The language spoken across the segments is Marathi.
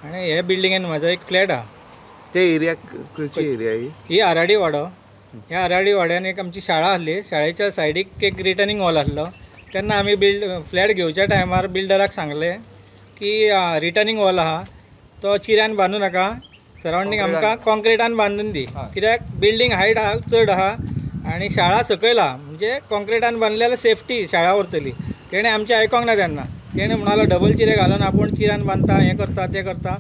आणि हे बिल्डिंगेन म्हजो एक फ्लॅट हा। ते एरिया खंयची एरिया ही आराडी वाडो। ह्या आराडी वाड्यान एक आमची शाळा आसली, शाळेच्या सायडीक एक रिटर्निंग वॉल आसलो। तेन्ना आमी फ्लॅट घेवच्या टायमार बिल्डराक सांगलें की रिटर्निंग वॉल आहा तो चिऱ्यान बांदू नाका, सरावंडींग आमकां कॉन्क्रिटान बांदून दी, कित्याक बिल्डींग हायट आहा चड आहा आनी शाळा सकयल आहा, म्हणजे कॉन्क्रिटान बांदलें जाल्यार सेफ्टी शाळा उरतली। तेणें आमचें आयकोंक ना तेन्ना, तेणें म्हणालो डबल चिरे घालून आपूण चिऱ्यान बांदता, हें करता तें करता,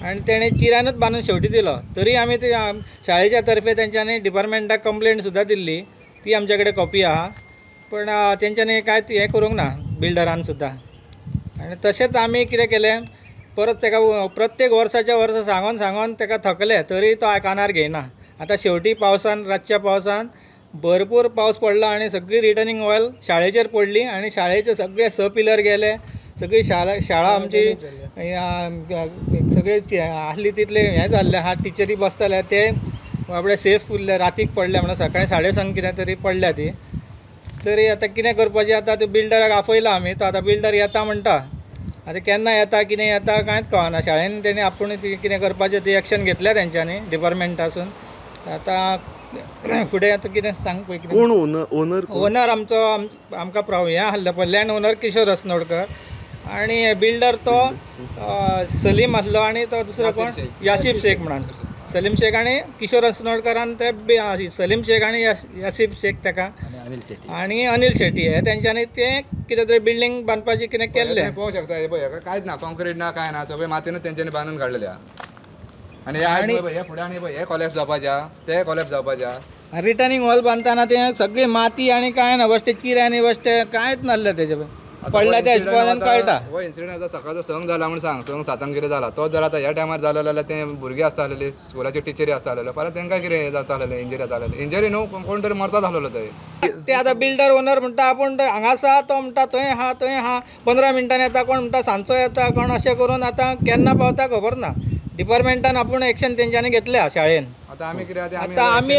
आनी तेणें चिऱ्यानूच बांदून शेवटी दिलो। तरी आमी ते शाळेच्या तर्फे तेंच्यांनी डिपार्टमेंटाक कंप्लेंट सुद्दां दिल्ली, ती आमचे कडेन कॉपी आहा, पण तेंच्यांनी कांय हें करूंक ना बिल्डरान सुद्दां। आनी तशेंच आमी कितें केलें, परत तेका प्रत्येक वर्साच्या वर्सा सांगोन सांगोन तेका थकले, तरी तो कानार घेयना। आतां शेवटी पावसान, रातच्या पावसान भरपूर पावस पडलो आनी सगळी रिटर्निंग वॉल शाळेचेर पडली आनी शाळेचे सगळे स पिलर गेले, सगळी शाळा आमची सगळे आसली तितले हें जाल्ले आहा, टिचरी बसताले ते बाबडे सेफ उरले, रातीक पडले म्हणून सकाळीं 6:30 कितें तरी पडल्या ती। तरी आतां कितें करपाचें, आतां ते बिल्डराक आपयला आमी, तो आतां बिल्डर येता म्हणटा, आतां केन्ना येता कितें येता कांयच कळना। शाळेन तेणी आपूण कितें करपाचें ती एक्शन घेतल्या तेंच्यांनी डिपार्टमेंटासून। आतां फुडें आतां कितें सांग पळय, कोण ओनर? ओनर आमचो आमकां हें आसलें पळय लँड ओनर किशोर अस्नोडकर, आनी बिल्डर तो सलीम आसलो, आनी तो दुसरो कोण यासीफ शेख म्हणून। सलीम शेख आनी किशोर अस्नोडकरान ते सलीम शेख आनी यासीफ शेख तेका आनी अनिल शेट्टी हे तेंच्यांनी तें कितें तरी बिल्डींग बांदपाचें कितें केल्लें। पळोवंक शकता हे पळय, कांयच ना, कॉन्क्रीट ना, कांय ना, सगळें मातयेनूच तेंच्यांनी बांदून काडलेलें आहा। आनी हे फुडें आनी हे कॉलेप्स जावपाच्या, ते कॉलेप्स जावपाच्या। रिटर्निंग वॉल बांदतना तें सगळी माती आनी कांय ना, बेश्टे चिऱ्यांनी बेश्टे कांयच नासलें तेजे पडल्या त्या हिशोबान कळटा। हो इन्सिडंट आतां सकाळचो संक जाला म्हूण सांग, संक 7 कितें जाला, तो जर आतां ह्या टायमार जालो जाल्यार ते भुरगीं आसता आसलेली, स्कुलाचे टिचरी आसता आसलेले, फाल्यां तेंकां कितें जाता आसलेलें, इंजरी जाता आसलेली, इंजरी न्हू कोण तरी मरतात आसलेलो थंय। ते आतां बिल्डर ओनर म्हणटा आपूण हांगा आसा, तो म्हणटा थंय आहा 15 मिनटांनी येता, कोण म्हणटा सांजचो येता, कोण अशें करून आतां केन्ना पावता खबर ना। डिपार्टमेंटान आपूण एक्शन तेंच्यांनी घेतल्या शाळेन। आतां आमी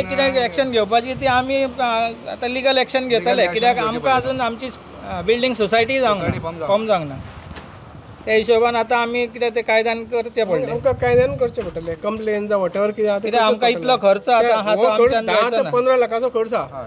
कितें एक्शन घेवपाची ती आमी आतां लिगल एक्शन घेतले, कित्याक आमकां आजून आमची बिल्डींग सोसायटी फॉर्म जावंक ना। त्या हिशोबान आतां आमी कितें ते कायद्यान करचें पडलें, आमकां कायद्यान करचें पडटलें, कंप्लेन जावं वॉटेवर कितें आहा, कित्याक आमकां इतलो खर्च आतां 15 लाखाचो खर्च आहा।